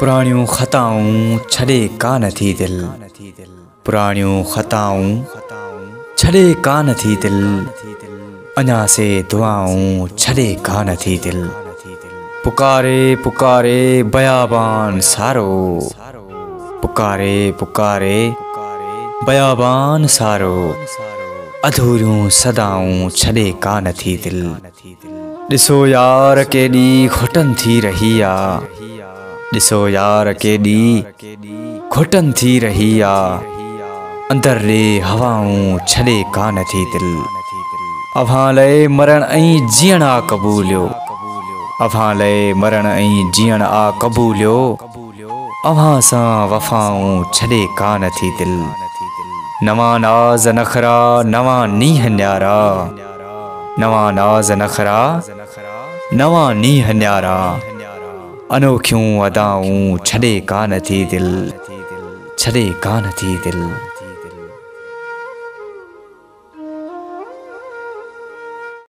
पुराणियों खताऊं छड़े का नथी दिल। पुराणियों खताऊं छड़े का नथी दिल। अञा से दुआऊं छड़े का नथी दिल। पुकारे पुकारे बयाबान सारो। पुकारे पुकारे बयाबान सारो। अधूरियों सदाऊं छड़े का नथी दिल। ॾिसो यार केॾी घुटन थी रही आ। ॾिसो यार केॾी घुटन थी रही आ। अंदर रे हवाऊं छॾे का नथी दिल। अव्हां लाइ मरण ऐं जीअण आ क़बूलियो। अव्हां लाइ मरण ऐं जीअण आ क़बूलियो। अव्हां सां वफ़ाऊं छॾे का नथी दिल। नवां नाज़ नखरा नवां नीह न्यारा। नवां नाज़ नखरा नवां नीह न्यारा। अनोखियूं अदाऊं छॾे का नथी दिल। छॾे का नथी दिल।